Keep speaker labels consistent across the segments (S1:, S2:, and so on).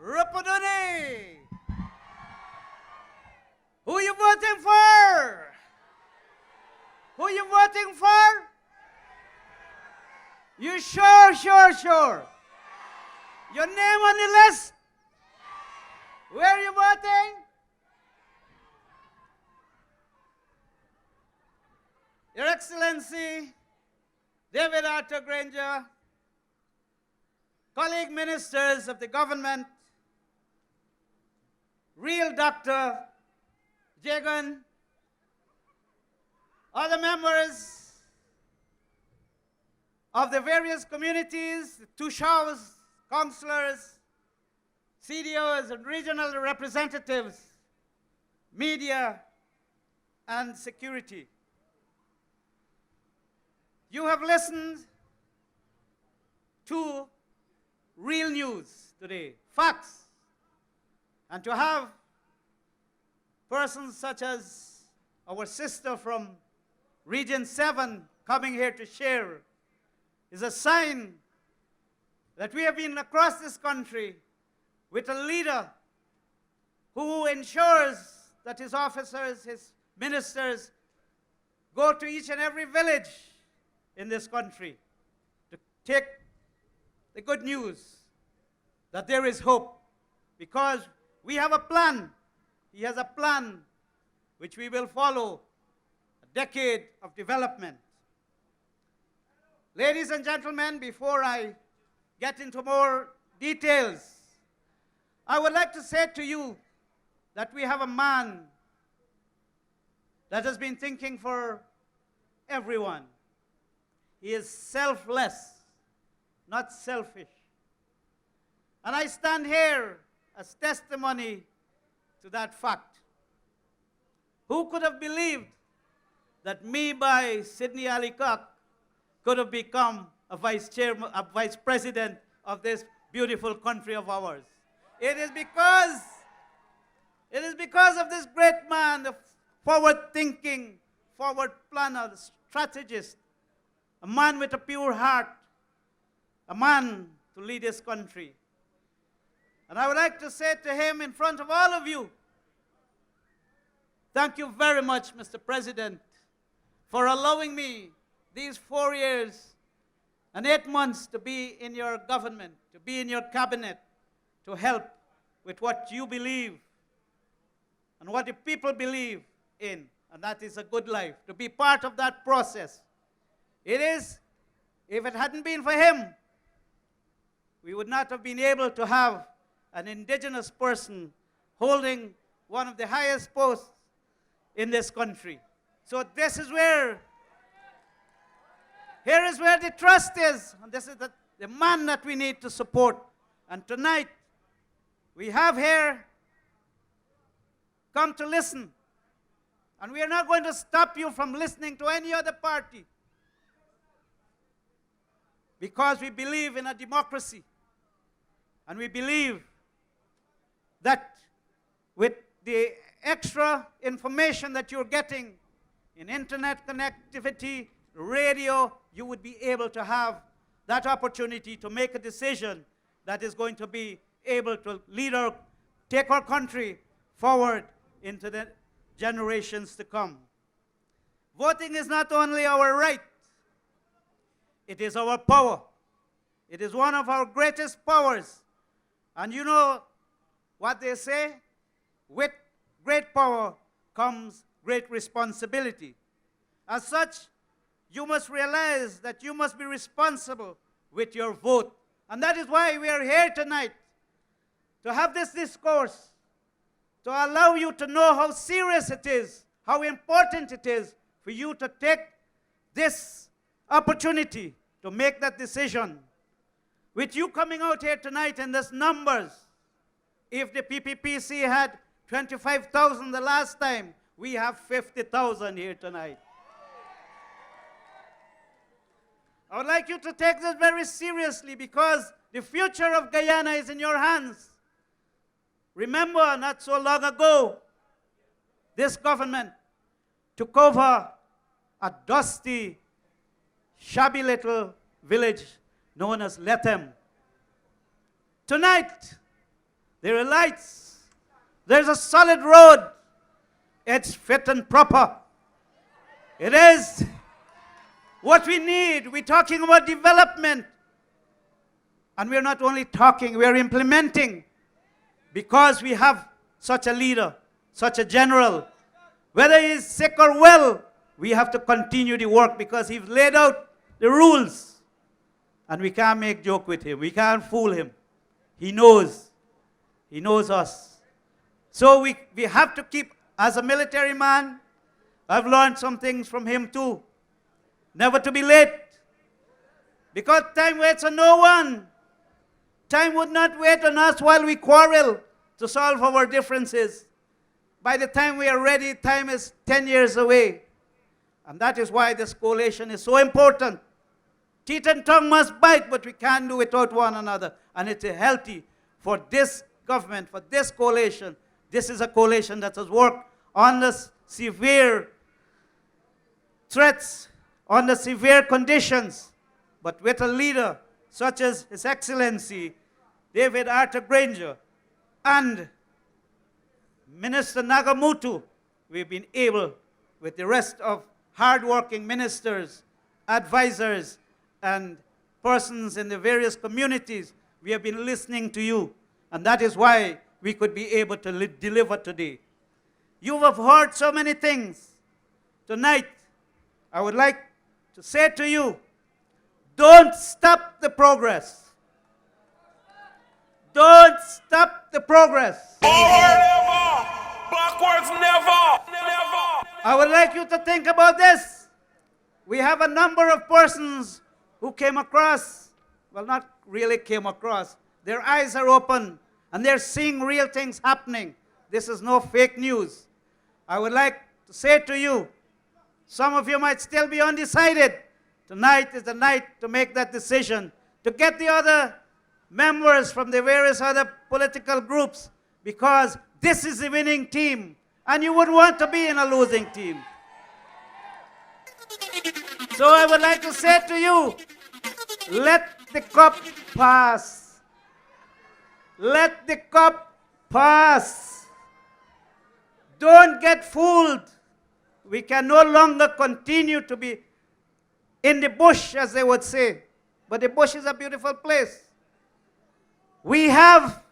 S1: Rupuduni. Who you voting for? Who you voting for? You sure? Your name on the list? Where are you voting? Your Excellency, David Arthur Granger, colleague ministers of the government, real Dr. Jagan, other members of the various communities, the Tushaws, councillors, CDOs and regional representatives, media and security. You have listened to real news today, facts, and to have persons such as our sister from Region 7 coming here to share is a sign that we have been across this country with a leader who ensures that his officers, his ministers, go to each and every village in this country to take the good news that there is hope, because we have a plan. He has a plan which we will follow, a decade of development. Ladies and gentlemen, before I get into more details, I would like to say to you that we have a man that has been thinking for everyone. He is selfless, not selfish. And I stand here as testimony to that fact. Who could have believed that me, by Sidney Allicock, could have become a vice president of this beautiful country of ours? It is because of this great man, the forward-thinking, forward planner, the strategist, a man with a pure heart, a man to lead this country. And I would like to say to him in front of all of you, thank you very much, Mr. President, for allowing me these 4 years and 8 months to be in your government, to be in your cabinet, to help with what you believe and what the people believe in, and that is a good life, to be part of that process. It is, if it hadn't been for him, we would not have been able to have an indigenous person holding one of the highest posts in this country. So this is where, here is where the trust is, and this is the man that we need to support. And tonight, we have here come to listen. And we are not going to stop you from listening to any other party, because we believe in a democracy. And we believe that with the extra information that you're getting in internet connectivity, radio, you would be able to have that opportunity to make a decision that is going to be able to take our country forward into the generations to come. Voting is not only our right, it is our power. It is one of our greatest powers. And you know what they say? With great power comes great responsibility. As such, you must realize that you must be responsible with your vote. And that is why we are here tonight, to have this discourse, to allow you to know how serious it is, how important it is for you to take this opportunity to make that decision. With you coming out here tonight in these numbers, if the PPPC had 25,000 the last time, we have 50,000 here tonight. I would like you to take this very seriously, because the future of Guyana is in your hands. Remember, not so long ago, this government took over a dusty, shabby little village known as Lethem. Tonight, There are lights. There's a solid road. It's fit and proper. It is what we need. We're talking about development. And we're not only talking, we're implementing, because we have such a leader, such a general. Whether he's sick or well, we have to continue the work because he's laid out the rules. And we can't make joke with him. We can't fool him. He knows. He knows us. So we have to keep, as a military man, I've learned some things from him too. Never to be late. Because time waits on no one. Time would not wait on us while we quarrel to solve our differences. By the time we are ready, time is 10 years away. And that is why this coalition is so important. Teeth and tongue must bite, but we can't do without one another. And it's healthy for this government, for this coalition. This is a coalition that has worked on the severe threats, on the severe conditions, but with a leader such as His Excellency David Arthur Granger and Minister Nagamutu, we've been able, with the rest of hard-working ministers, advisors, and persons in the various communities, we have been listening to you. And that is why we could be able to deliver today. You have heard so many things. Tonight, I would like to say to you, don't stop the progress. Don't stop the progress.
S2: Forward ever, backwards never, never.
S1: I would like you to think about this. We have a number of persons who came across, well, not really came across. Their eyes are open and they're seeing real things happening. This is no fake news. I would like to say to you, some of you might still be undecided. Tonight is the night to make that decision, to get the other members from the various other political groups, because this is the winning team, and you wouldn't want to be in a losing team. So I would like to say to you, let the cup pass. Let the cup pass. Don't get fooled. We can no longer continue to be in the bush, as they would say. But the bush is a beautiful place. We have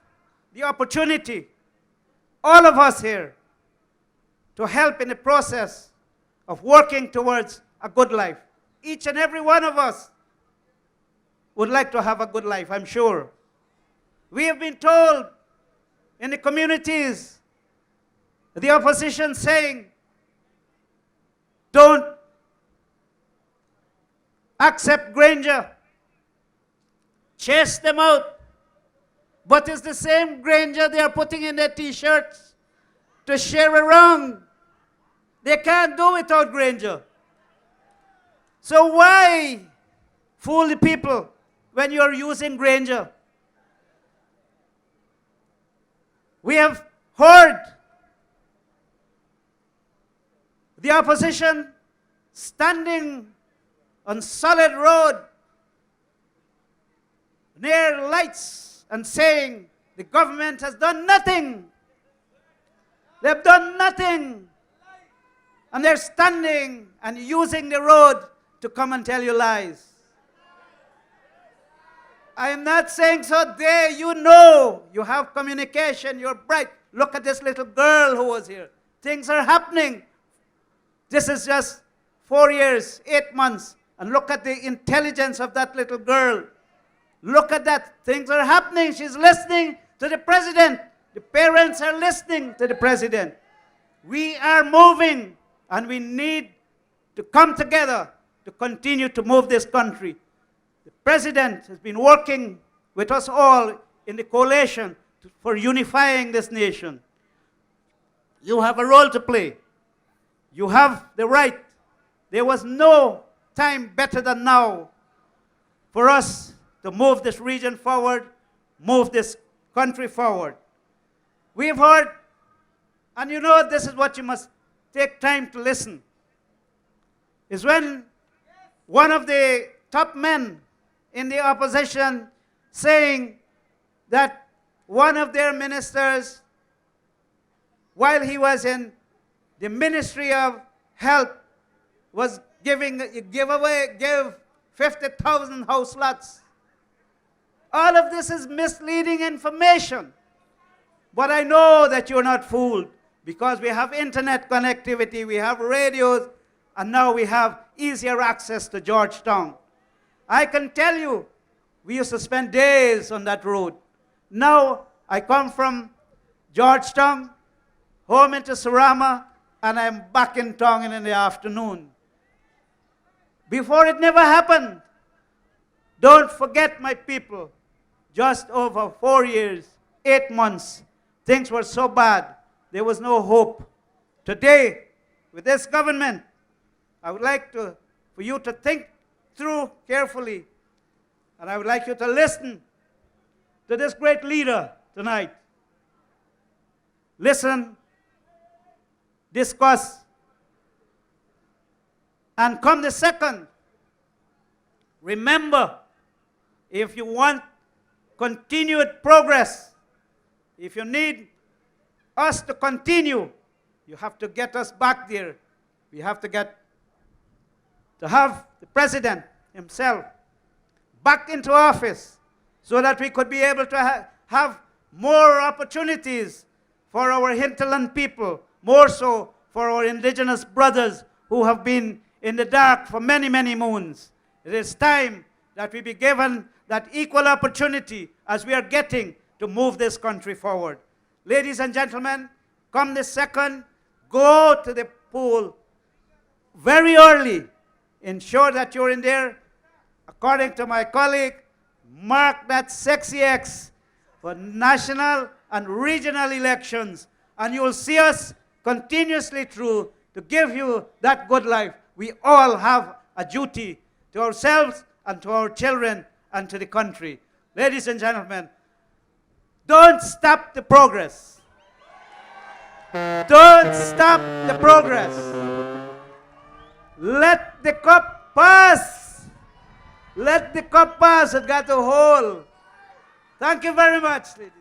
S1: the opportunity, all of us here, to help in the process of working towards a good life. Each and every one of us would like to have a good life, I'm sure. We have been told in the communities, the opposition saying, don't accept Granger. Chase them out. But it's the same Granger they are putting in their T-shirts to share around. They can't do without Granger. So why fool the people when you're using Granger? We have heard the opposition standing on solid road near lights and saying the government has done nothing. They've done nothing. And they're standing and using the road to come and tell you lies. I am not saying so there. You know, you have communication, you're bright. Look at this little girl who was here. Things are happening. This is just 4 years, 8 months. And look at the intelligence of that little girl. Look at that. Things are happening. She's listening to the president. The parents are listening to the president. We are moving, and we need to come together to continue to move this country. The president has been working with us all in the coalition for unifying this nation. You have a role to play. You have the right. There was no time better than now for us to move this region forward, move this country forward. We've heard, and you know this is what you must take time to listen, is when one of the top men in the opposition saying that one of their ministers, while he was in the Ministry of Health, was give 50,000 house lots. All of this is misleading information. But I know that you're not fooled, because we have internet connectivity, we have radios, and now we have easier access to Georgetown. I can tell you, we used to spend days on that road. Now, I come from Georgetown, home into Surama, and I'm back in town in the afternoon. Before, it never happened. Don't forget, my people, just over 4 years, 8 months, things were so bad, there was no hope. Today, with this government, I would like for you to think through carefully, and I would like you to listen to this great leader tonight. Listen, discuss, and come the second. Remember, if you want continued progress, if you need us to continue, you have to get us back there. We have to have the president himself back into office so that we could be able to have more opportunities for our hinterland people, more so for our indigenous brothers who have been in the dark for many, many moons. It is time that we be given that equal opportunity as we are getting to move this country forward. Ladies and gentlemen, come the second, go to the poll very early. Ensure that you're in there. According to my colleague, mark that sexy X for national and regional elections, and you will see us continuously through to give you that good life. We all have a duty to ourselves and to our children and to the country. Ladies and gentlemen, don't stop the progress. Don't stop the progress. Let the cup pass. Let the cup pass. It got a hole. Thank you very much, ladies.